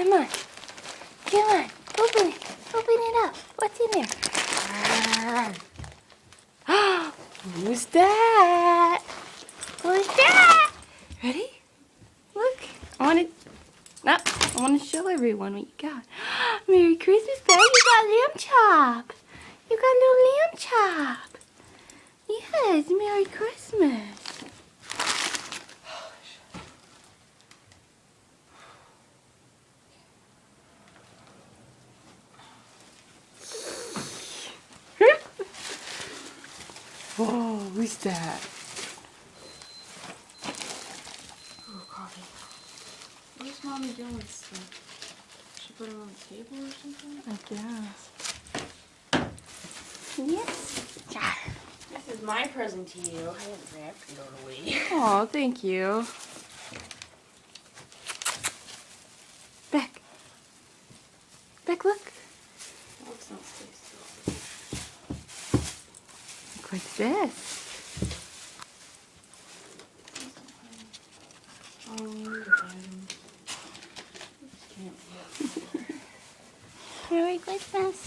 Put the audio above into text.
Come on. Come on. Open it. Open it up. What's in there? Who's that? Who's that? Ready? Look. I want to show everyone what you got. Merry Christmas, Bear. You got lamb chop. You got little lamb chop. Yes, Merry Christmas. Whoa, who's that? Oh, coffee. What is Mommy doing with stuff? She put it on the table or something? I guess. Yes. Yeah. This is my present to you. I didn't wrap it all away. Oh, thank you. Beck. Beck, look. Let's not stay still. Look like this. Oh, you're fine. Can't be up. Merry Christmas.